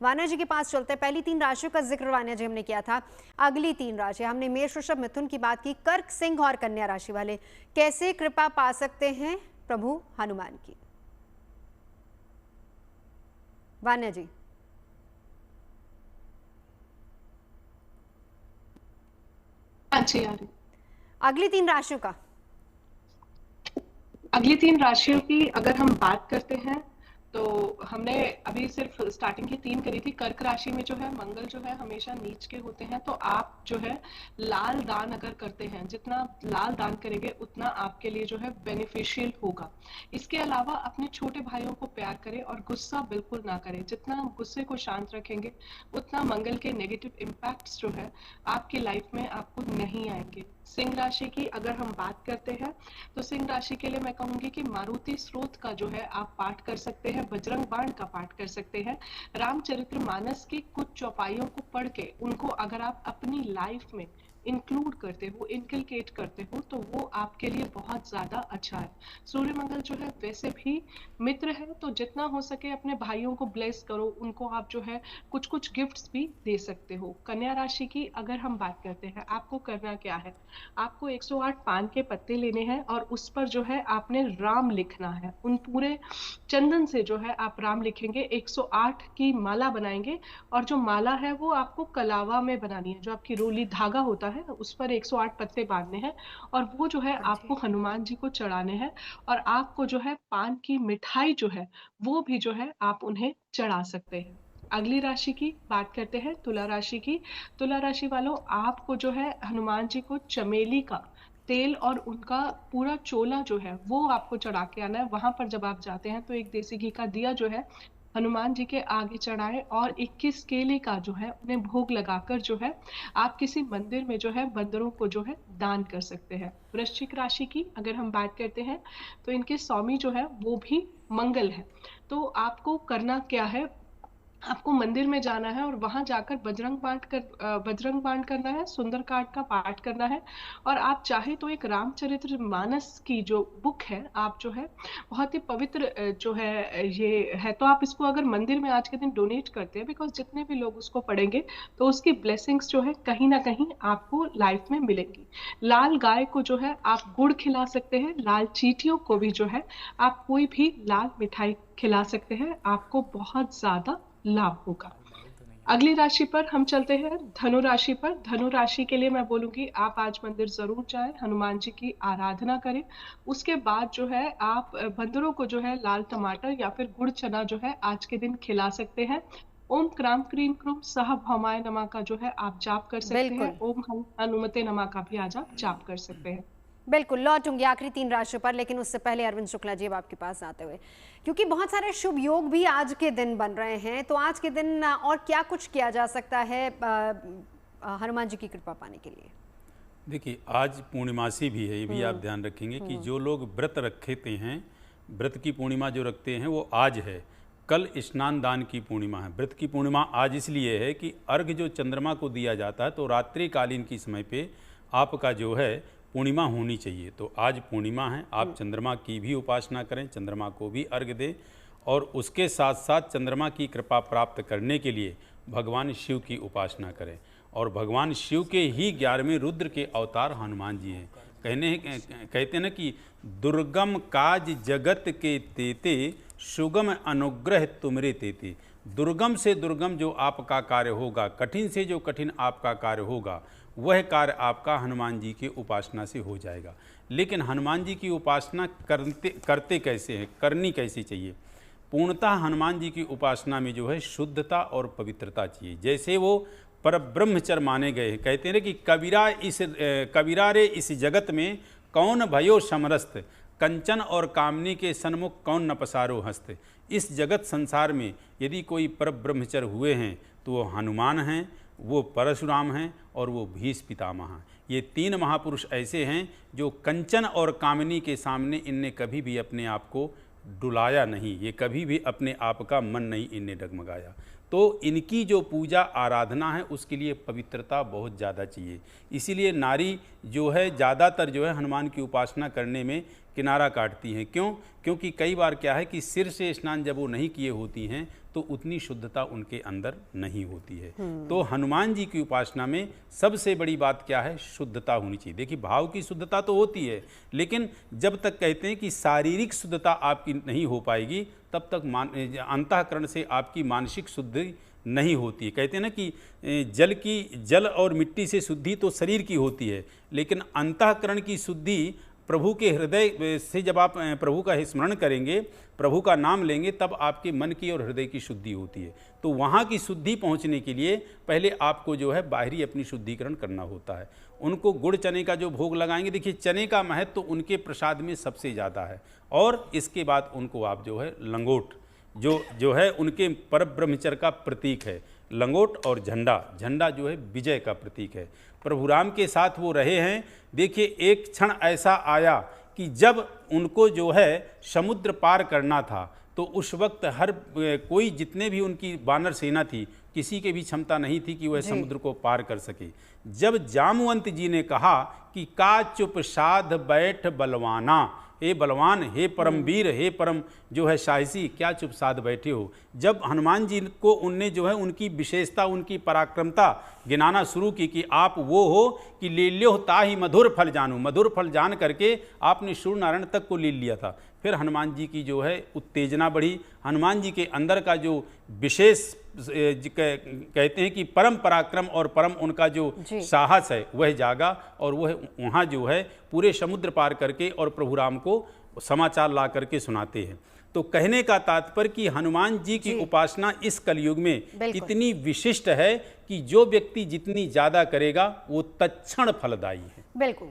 वान्या जी के पास चलते हैं। पहली 3 राशियों का जिक्र वान्या जी हमने किया था, अगली 3 राशि हमने मेष, वृषभ, मिथुन की बात की। कर्क, सिंह और कन्या राशि वाले कैसे कृपा पा सकते हैं प्रभु हनुमान की? वान्या जी। अच्छी आ रही। अगली 3 राशियों का। अगली 3 राशियों की अगर हम बात करते हैं तो हमने अभी सिर्फ स्टार्टिंग की 3 करी थी। कर्क राशि में जो है मंगल जो है हमेशा नीच के होते हैं, तो आप जो है लाल दान अगर करते हैं, जितना लाल दान करेंगे उतना आपके लिए जो है बेनिफिशियल होगा। इसके अलावा अपने छोटे भाइयों को प्यार करें और गुस्सा बिल्कुल ना करें। जितना गुस्से को शांत रखेंगे उतना मंगल के नेगेटिव इम्पैक्ट्स जो है आपकी लाइफ में आपको नहीं आएंगे। सिंह राशि की अगर हम बात करते हैं तो सिंह राशि के लिए मैं कहूंगी कि मारुति स्रोत का जो है आप पाठ कर सकते हैं, बजरंग बाण का पाठ कर सकते हैं। रामचरितमानस की कुछ चौपाइयों को पढ़ के उनको अगर आप अपनी लाइफ में इंक्लूड करते हो, इनकलकेट करते हो, तो वो आपके लिए बहुत ज्यादा अच्छा है। सूर्य मंगल जो है वैसे भी मित्र है, तो जितना हो सके अपने भाइयों को ब्लेस करो, उनको आप जो है कुछ कुछ गिफ्ट्स भी दे सकते हो। कन्या राशि की अगर हम बात करते हैं, आपको करना क्या है, आपको 108 पान के पत्ते लेने हैं और उस पर जो है आपने राम लिखना है। उन पूरे चंदन से जो है आप राम लिखेंगे, 108 की माला बनाएंगे और जो माला है वो आपको कलावा में बनानी है। जो आपकी रोली धागा होता है उस पर 108 पत्ते बांधने हैं और वो जो है आपको हनुमान जी को चढ़ाने हैं। और आपको जो है पान की मिठाई जो है वो भी जो है आप उन्हें चढ़ा सकते हैं। अगली राशि की बात करते हैं, तुला राशि की। तुला राशि वालों, आपको जो है हनुमान जी को चमेली का तेल और उनका पूरा चोला जो है वो आपको चढ़ा के आना है। वहां पर जब आप जाते हैं तो एक देसी घी का दिया जो है हनुमान जी के आगे चढ़ाएं और 21 केले का जो है उन्हें भोग लगाकर जो है आप किसी मंदिर में जो है बंदरों को जो है दान कर सकते हैं। वृश्चिक राशि की अगर हम बात करते हैं तो इनके स्वामी जो है वो भी मंगल है। तो आपको करना क्या है, आपको मंदिर में जाना है और वहां जाकर बजरंग बाण करना है, सुंदरकांड का पाठ करना है। और आप चाहे तो एक रामचरित्र मानस की जो बुक है, आप जो है बहुत ही पवित्र जो है ये है, तो आप इसको अगर मंदिर में आज के दिन डोनेट करते हैं, बिकॉज जितने भी लोग उसको पढ़ेंगे तो उसकी ब्लेसिंग्स जो है कहीं ना कहीं आपको लाइफ में मिलेंगी। लाल गाय को जो है आप गुड़ खिला सकते हैं, लाल चींटियों को भी जो है आप कोई भी लाल मिठाई खिला सकते हैं, आपको बहुत ज्यादा लाभ होगा। अगली राशि पर हम चलते हैं, धनु राशि पर। धनु राशि के लिए मैं बोलूंगी आप आज मंदिर जरूर जाएं, हनुमान जी की आराधना करें। उसके बाद जो है आप बंदरों को जो है लाल टमाटर या फिर गुड़ चना जो है आज के दिन खिला सकते हैं। ओम क्राम क्रीम क्रूम सह भौमाय नमः का जो है आप जाप कर सकते हैं। बिल्कुल ओम हनुमते नमः का भी आज आप जाप कर सकते हैं। बिल्कुल लौटूंगी आखिरी 3 राशियों पर, लेकिन उससे पहले अरविंद शुक्ला जी अब आपके पास आते हुए, क्योंकि बहुत सारे शुभ योग भी आज के दिन बन रहे हैं, तो आज के दिन और क्या कुछ किया जा सकता है हनुमान जी की कृपा पाने के लिए? देखिए, आज पूर्णिमासी भी है, ये भी आप ध्यान रखेंगे कि जो लोग व्रत रखते हैं, व्रत की पूर्णिमा जो रखते हैं वो आज है। कल स्नान दान की पूर्णिमा है। व्रत की पूर्णिमा आज इसलिए है कि अर्घ जो चंद्रमा को दिया जाता है, तो रात्रिकालीन की समय पे आपका जो है पूर्णिमा होनी चाहिए। तो आज पूर्णिमा है, आप चंद्रमा की भी उपासना करें, चंद्रमा को भी अर्घ दें और उसके साथ साथ चंद्रमा की कृपा प्राप्त करने के लिए भगवान शिव की उपासना करें। और भगवान शिव के ही 11वें रुद्र के अवतार हनुमान जी हैं। कहते हैं ना कि दुर्गम काज जगत के तेते, सुगम अनुग्रह तुमरे तेते। दुर्गम से दुर्गम जो आपका कार्य होगा, कठिन से जो कठिन आपका कार्य होगा, वह कार्य आपका हनुमान जी की उपासना से हो जाएगा। लेकिन हनुमान जी की उपासना करते कैसे हैं, करनी कैसे चाहिए? पूर्णतः हनुमान जी की उपासना में जो है शुद्धता और पवित्रता चाहिए। जैसे वो पर ब्रह्मचर्य माने गए हैं। कहते हैं कि कबीरा रे इस जगत में कौन भयो समरस्त, कंचन और कामनी के सन्मुख कौन न पसारो हस्त। इस जगत संसार में यदि कोई पर ब्रह्मचर्य हुए हैं तो वो हनुमान हैं, वो परशुराम हैं और वो भीष्म पितामह हैं। ये 3 महापुरुष ऐसे हैं जो कंचन और कामनी के सामने इनने कभी भी अपने आप को डुलाया नहीं, ये कभी भी अपने आप का मन नहीं इनने डगमगाया। तो इनकी जो पूजा आराधना है उसके लिए पवित्रता बहुत ज़्यादा चाहिए। इसीलिए नारी जो है ज़्यादातर जो है हनुमान की उपासना करने में किनारा काटती हैं। क्यों? क्योंकि कई बार क्या है कि सिर से स्नान जब वो नहीं किए होती हैं तो उतनी शुद्धता उनके अंदर नहीं होती है। तो हनुमान जी की उपासना में सबसे बड़ी बात क्या है? शुद्धता होनी चाहिए। देखिए, भाव की शुद्धता तो होती है, लेकिन जब तक कहते हैं कि शारीरिक शुद्धता आपकी नहीं हो पाएगी तब तक अंतःकरण से आपकी मानसिक शुद्धि नहीं होती है। कहते हैं ना कि जल और मिट्टी से शुद्धि तो शरीर की होती है, लेकिन अंतःकरण की शुद्धि प्रभु के हृदय से जब आप प्रभु का स्मरण करेंगे, प्रभु का नाम लेंगे, तब आपके मन की और हृदय की शुद्धि होती है। तो वहाँ की शुद्धि पहुँचने के लिए पहले आपको जो है बाहरी अपनी शुद्धिकरण करना होता है। उनको गुड़ चने का जो भोग लगाएंगे, देखिए चने का महत्व तो उनके प्रसाद में सबसे ज़्यादा है। और इसके बाद उनको आप जो है लंगोट जो है उनके परम ब्रह्मचर्य का प्रतीक है। लंगोट और झंडा जो है विजय का प्रतीक है। प्रभु राम के साथ वो रहे हैं। देखिए, एक क्षण ऐसा आया कि जब उनको जो है समुद्र पार करना था तो उस वक्त हर कोई, जितने भी उनकी वानर सेना थी, किसी के भी क्षमता नहीं थी कि वह समुद्र को पार कर सके। जब जामवंत जी ने कहा कि का चुप साध बैठ बलवाना, हे बलवान, हे परमवीर, हे परम जो है साहसी, क्या चुप साध बैठे हो। जब हनुमान जी को उनने जो है उनकी विशेषता, उनकी पराक्रमता गिनाना शुरू की कि आप वो हो कि ले ल्यो ताहि मधुर फल जानू, मधुर फल जान करके आपने सूर्य नारायण तक को ले लिया था। फिर हनुमान जी की जो है उत्तेजना बढ़ी। हनुमान जी के अंदर का जो विशेष कहते हैं कि परम पराक्रम और परम उनका जो साहस है वह जागा, और वह वहाँ जो है पूरे समुद्र पार करके और प्रभु राम को समाचार ला करके सुनाते हैं। तो कहने का तात्पर्य कि हनुमान जी की उपासना इस कलयुग में इतनी विशिष्ट है कि जो व्यक्ति जितनी ज़्यादा करेगा वो तत्क्षण फलदायी है। बिल्कुल।